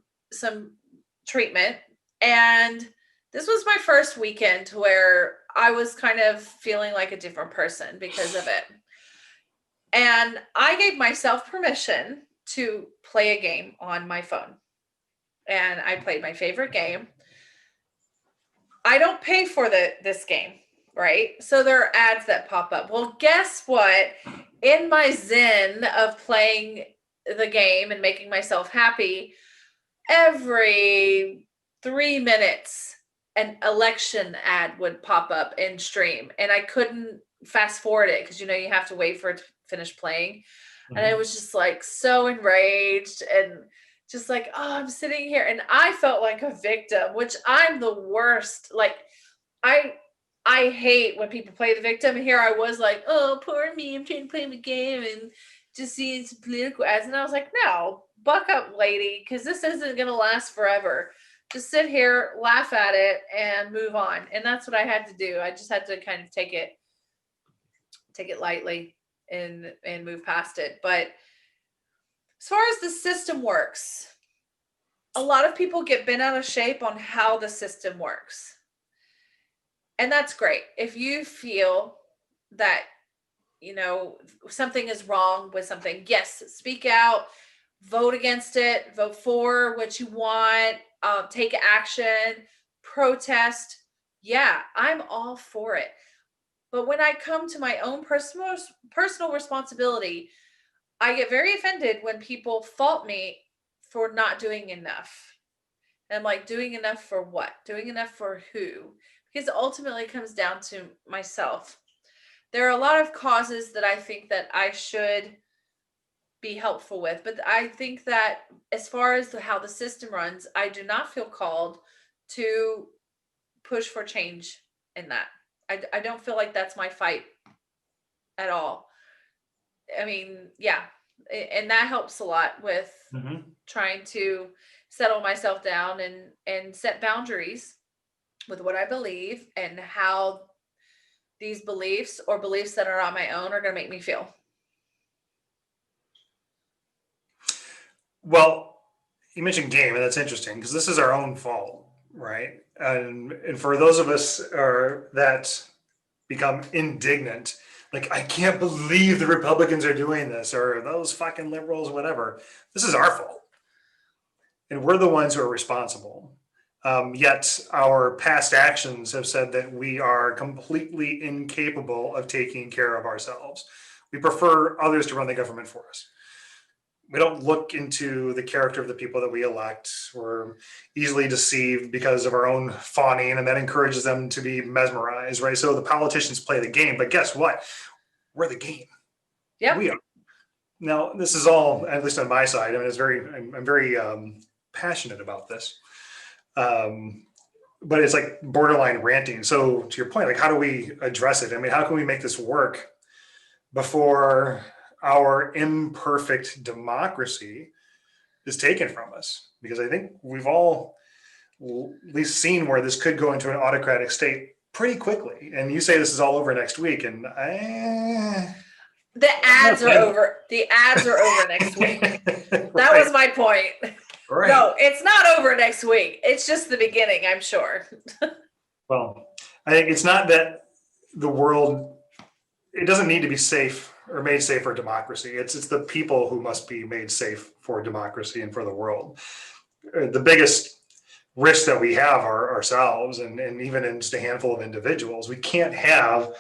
treatment, and this was my first weekend where I was kind of feeling like a different person because of it. And I gave myself permission to play a game on my phone. And I played my favorite game. I don't pay for this game, right? So there are ads that pop up. Well, guess what? In my zen of playing the game and making myself happy, every 3 minutes an election ad would pop up in stream, and I couldn't fast forward it because you have to wait for it to finish playing. And I was just like so enraged and just like, oh, I'm sitting here, and I felt like a victim, which I'm the worst. Like I hate when people play the victim, and here I was like, oh, poor me, I'm trying to play the game and just seeing some political ads. And I was like, no, buck up, lady, because this isn't going to last forever. Just sit here, laugh at it, and move on. And that's what I had to do. I just had to kind of take it lightly and move past it. But as far as the system works, a lot of people get bent out of shape on how the system works. And that's great. If you feel that, something is wrong with something, yes, speak out, vote against it, vote for what you want, take action, protest. Yeah, I'm all for it. But when I come to my own personal responsibility, I get very offended when people fault me for not doing enough. And I'm like, doing enough for what? Doing enough for who? Because ultimately it comes down to myself. There are a lot of causes that I think that I should be helpful with, but I think that as far as how the system runs, I do not feel called to push for change in that. I don't feel like that's my fight at all. I mean, yeah, and that helps a lot with trying to settle myself down and set boundaries with what I believe and how these beliefs or beliefs that are on my own are going to make me feel. Well, you mentioned game, and that's interesting because this is our own fault, right? And for those of us that become indignant, like, I can't believe the Republicans are doing this, or those fucking liberals, whatever. This is our fault, and we're the ones who are responsible. Yet our past actions have said that we are completely incapable of taking care of ourselves. We prefer others to run the government for us. we don't look into the character of the people that we elect. We're easily deceived because of our own fawning, and that encourages them to be mesmerized, right? So the politicians play the game, but guess what? We're the game. Yep. We are. Now, this is all, at least on my side, I mean, I'm very passionate about this. But it's like borderline ranting. So to your point, like, how do we address it? I mean, how can we make this work before our imperfect democracy is taken from us? Because I think we've all at least seen where this could go into an autocratic state pretty quickly. And you say this is all over next week, and the ads are over. The ads are over next week. That right. was my point. Right. No, it's not over next week. It's just the beginning, I'm sure. Well, I think it's not that the world, it doesn't need to be safe or made safe for democracy. It's the people who must be made safe for democracy and for the world. The biggest risk that we have are ourselves, and even in just a handful of individuals. We can't have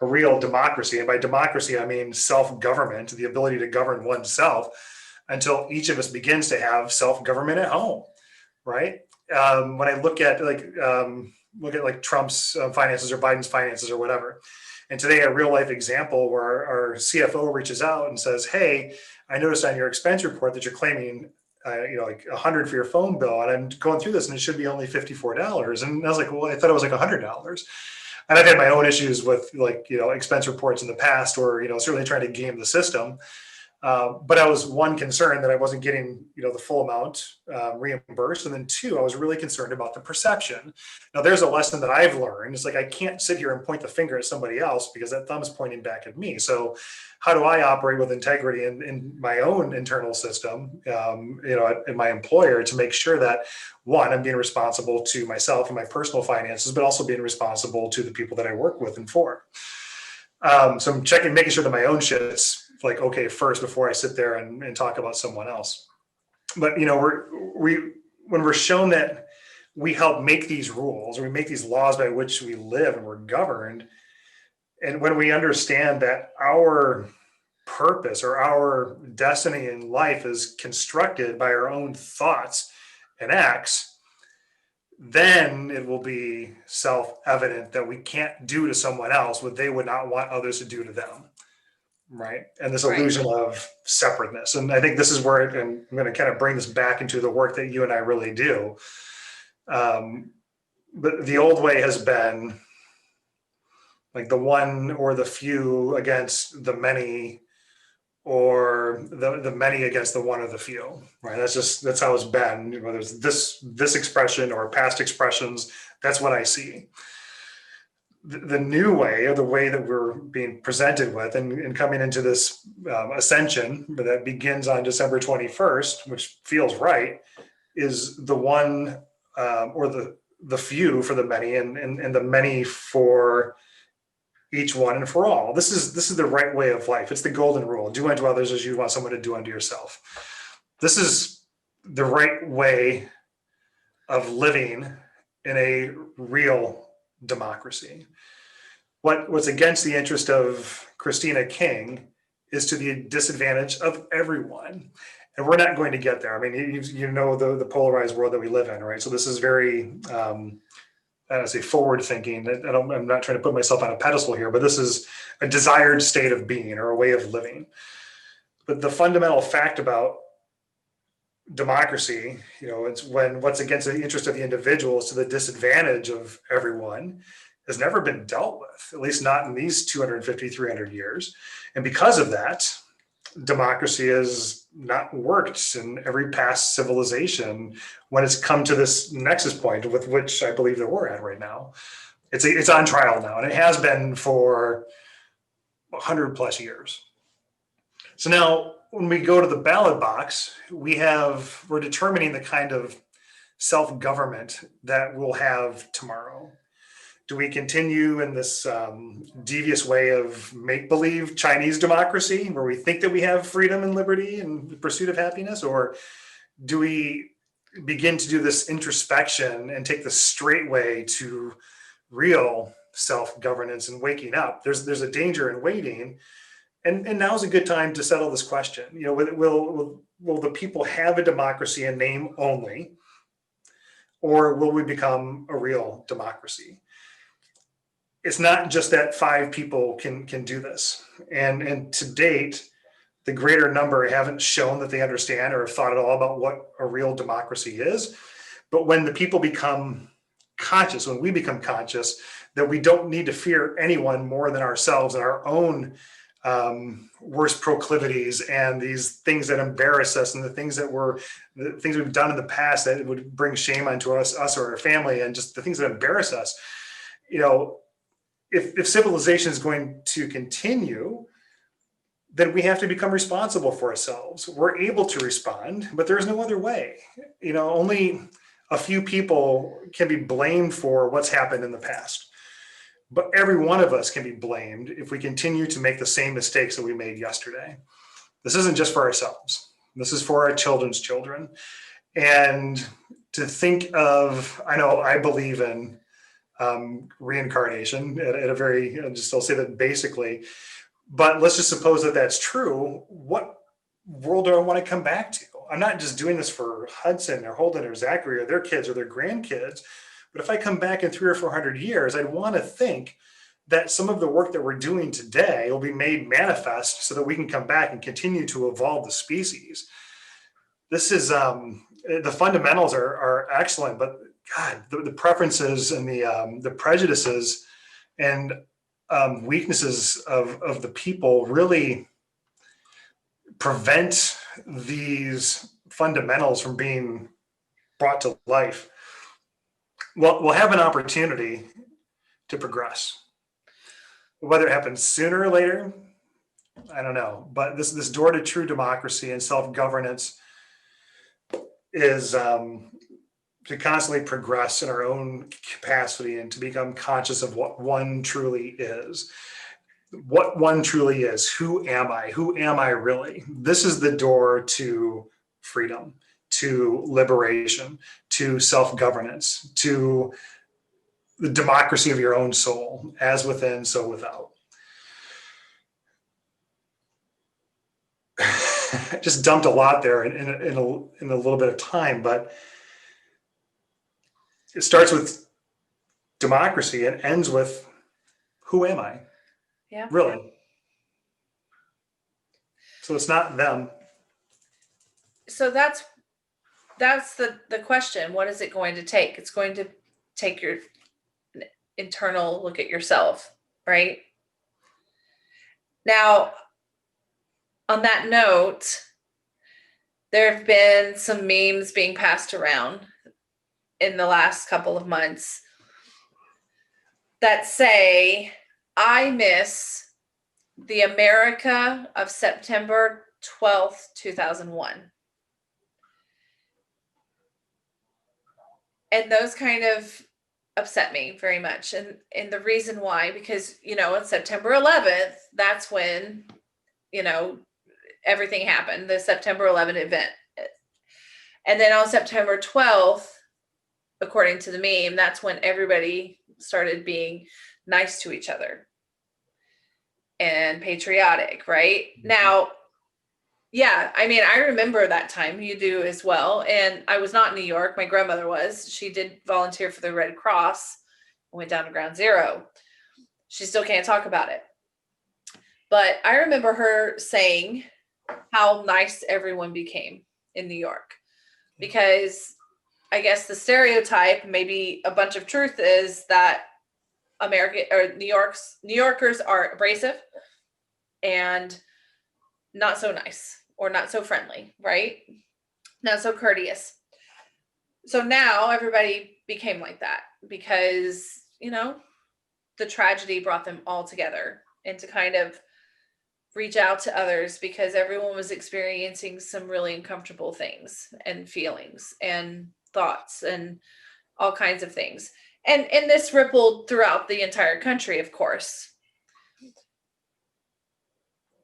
a real democracy. And by democracy, I mean self-government, the ability to govern oneself, until each of us begins to have self-government at home, right? When I look at like Trump's finances or Biden's finances or whatever, and today a real life example where our CFO reaches out and says, "Hey, I noticed on your expense report that you're claiming, like $100 for your phone bill, and I'm going through this, and it should be only $54." And I was like, "Well, I thought it was like $100." And I've had my own issues with expense reports in the past, or certainly trying to game the system. But I was, one, concerned that I wasn't getting the full amount reimbursed, and then two, I was really concerned about the perception. Now, there's a lesson that I've learned. It's like, I can't sit here and point the finger at somebody else, because that thumb's pointing back at me. So how do I operate with integrity in my own internal system, in my employer, to make sure that, one, I'm being responsible to myself and my personal finances, but also being responsible to the people that I work with and for. So I'm making sure that my own shit's like okay first before I sit there and talk about someone else. But when we're shown that we help make these rules, or we make these laws by which we live and we're governed, and when we understand that our purpose or our destiny in life is constructed by our own thoughts and acts, then it will be self-evident that we can't do to someone else what they would not want others to do to them. Right. And this illusion of separateness. And I think this is where and I'm going to kind of bring this back into the work that you and I really do. But the old way has been like the one or the few against the many, or the many against the one or the few. Right. That's how it's been. Whether it's this expression or past expressions, that's what I see. The new way, or the way that we're being presented with and coming into this ascension that begins on December 21st, which feels right, is the one or the few for the many, and the many for each one and for all. This is the right way of life. It's the golden rule: do unto others as you want someone to do unto yourself. This is the right way of living in a real democracy. What's against the interest of Christina King is to the disadvantage of everyone. And we're not going to get there. I mean, the polarized world that we live in, right? So this is very, I don't say forward thinking. I'm not trying to put myself on a pedestal here, but this is a desired state of being or a way of living. But the fundamental fact about democracy, it's when what's against the interest of the individual is to the disadvantage of everyone, has never been dealt with, at least not in these 250, 300 years. And because of that, democracy has not worked in every past civilization when it's come to this nexus point with which I believe that we're at right now. It's on trial now, and it has been for 100 plus years. So now when we go to the ballot box, we're determining the kind of self-government that we'll have tomorrow. Do we continue in this devious way of make-believe Chinese democracy, where we think that we have freedom and liberty and the pursuit of happiness? Or do we begin to do this introspection and take the straight way to real self-governance and waking up? There's a danger in waiting. And now's a good time to settle this question. Will will the people have a democracy in name only, or will we become a real democracy? It's not just that 5 people can do this. And to date, the greater number haven't shown that they understand or have thought at all about what a real democracy is. But when the people become conscious, when we become conscious that we don't need to fear anyone more than ourselves and our own worst proclivities and these things that embarrass us and the things we've done in the past that would bring shame onto us or our family, and just the things that embarrass us, if civilization is going to continue, then we have to become responsible for ourselves. We're able to respond, but there's no other way. Only a few people can be blamed for what's happened in the past. But every one of us can be blamed if we continue to make the same mistakes that we made yesterday. This isn't just for ourselves. This is for our children's children. And to think of, I believe in reincarnation at a very, I'll say that basically, but let's just suppose that that's true. What world do I want to come back to? I'm not just doing this for Hudson or Holden or Zachary or their kids or their grandkids. But if I come back in 300 or 400 years, I'd want to think that some of the work that we're doing today will be made manifest so that we can come back and continue to evolve the species. This is, the fundamentals are excellent, but God, the preferences and the prejudices and weaknesses of the people really prevent these fundamentals from being brought to life. We'll have an opportunity to progress. Whether it happens sooner or later, I don't know. But this door to true democracy and self-governance is to constantly progress in our own capacity and to become conscious of what one truly is. What one truly is. Who am I? Who am I really? This is the door to freedom, to liberation, to self-governance, to the democracy of your own soul, as within, so without. I just dumped a lot there in a little bit of time, but it starts with democracy and ends with who am I? Yeah. Really? So it's not them. So that's the question. What is it going to take? It's going to take your internal look at yourself, right? Now, on that note, there have been some memes being passed around in the last couple of months that say, I miss the America of September 12th, 2001. And those kind of upset me very much. And the reason why, because, on September 11th, that's when, everything happened, the September 11th event. And then on September 12th, according to the meme, that's when everybody started being nice to each other and patriotic, right? Mm-hmm. Now, yeah, I remember that time. You do as well. And I was not in New York. My grandmother was. She did volunteer for the Red Cross and went down to Ground Zero. She still can't talk about it. But I remember her saying how nice everyone became in New York. Because I guess the stereotype, maybe a bunch of truth, is that New Yorkers are abrasive and not so nice or not so friendly, right? Not so courteous. So now everybody became like that because, the tragedy brought them all together, and to kind of reach out to others because everyone was experiencing some really uncomfortable things and feelings and thoughts and all kinds of things. And this rippled throughout the entire country, of course.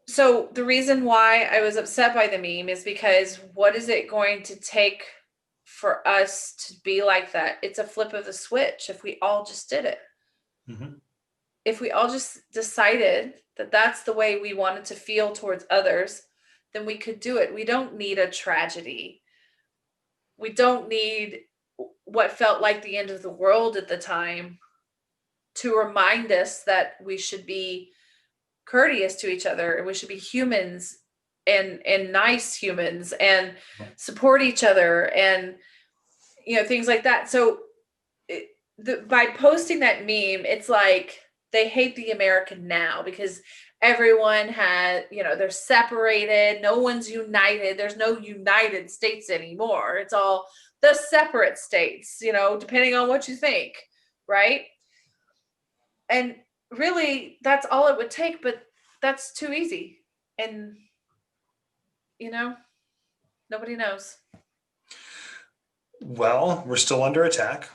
So the reason why I was upset by the meme is because what is it going to take for us to be like that? It's a flip of the switch if we all just did it. Mm-hmm. If we all just decided that that's the way we wanted to feel towards others, then we could do it. We don't need a tragedy. We don't need what felt like the end of the world at the time to remind us that we should be courteous to each other and we should be humans and nice humans and support each other and things like that. So by posting that meme, it's like they hate the American now because everyone has, they're separated. No one's united. There's no United States anymore. It's all the separate states, depending on what you think, right? And really, that's all it would take, but that's too easy. And, nobody knows. Well, we're still under attack.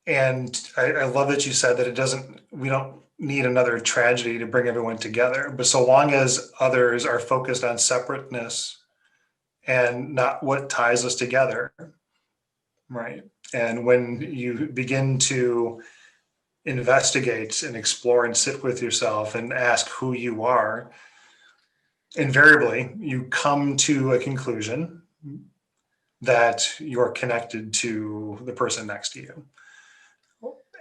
And I love that you said that we don't need another tragedy to bring everyone together. But so long as others are focused on separateness and not what ties us together, right? And when you begin to investigate and explore and sit with yourself and ask who you are, invariably you come to a conclusion that you're connected to the person next to you.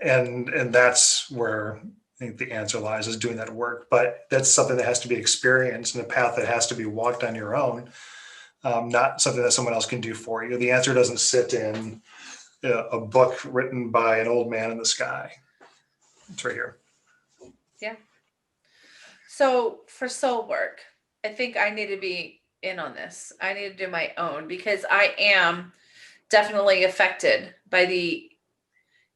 And that's where I think the answer lies, is doing that work. But that's something that has to be experienced and a path that has to be walked on your own, not something that someone else can do for you. The answer doesn't sit in a book written by an old man in the sky. It's right here. Yeah. So for soul work, I think I need to be in on this. I need to do my own because I am definitely affected by the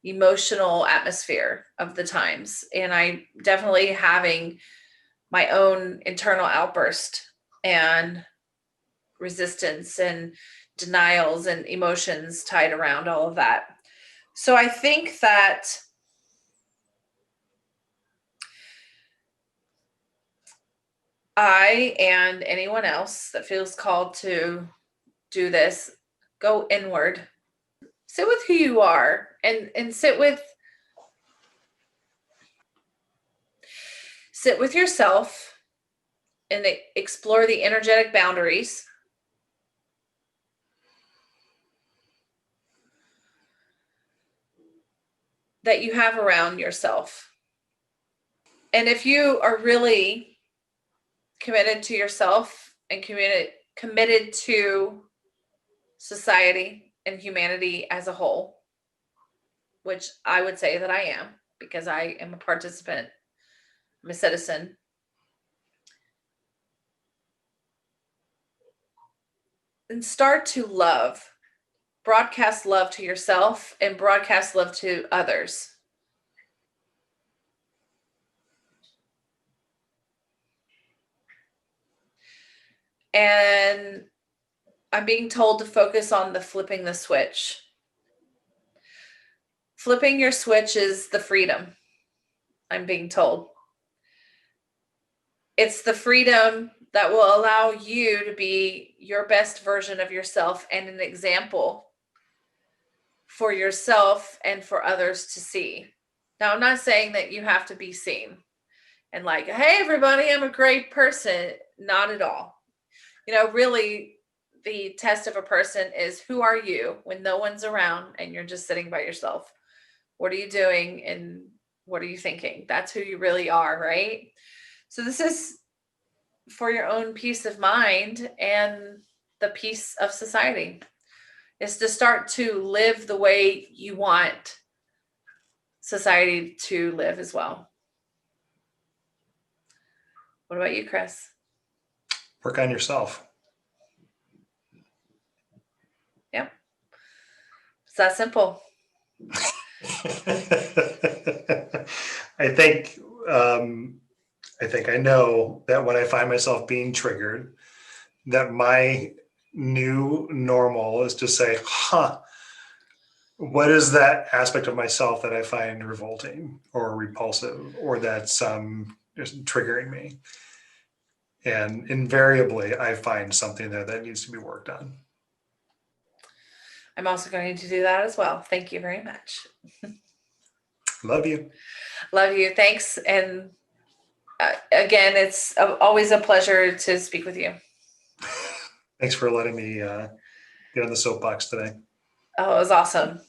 emotional atmosphere of the times. And I definitely having my own internal outburst and resistance and denials and emotions tied around all of that. So I think that I and anyone else that feels called to do this, go inward. Sit with who you are and sit with yourself and explore the energetic boundaries that you have around yourself. And if you are really committed to yourself and committed to society and humanity as a whole, which I would say that I am because I am a participant, I'm a citizen. And start to broadcast love to yourself and broadcast love to others. And I'm being told to focus on the flipping the switch. Flipping your switch is the freedom, I'm being told. It's the freedom that will allow you to be your best version of yourself and an example for yourself and for others to see. Now, I'm not saying that you have to be seen and like, hey, everybody, I'm a great person. Not at all. Really, the test of a person is who are you when no one's around and you're just sitting by yourself? What are you doing and what are you thinking? That's who you really are, right? So this is for your own peace of mind and the peace of society, is to start to live the way you want society to live as well. What about you, Chris? Work on yourself. Yep. It's that simple. I think I know that when I find myself being triggered, that my new normal is to say, what is that aspect of myself that I find revolting or repulsive or that's just triggering me? And invariably, I find something there that needs to be worked on. I'm also going to do that as well. Thank you very much. Love you. Love you. Thanks. And Again, it's always a pleasure to speak with you. Thanks for letting me get on the soapbox today. Oh, it was awesome.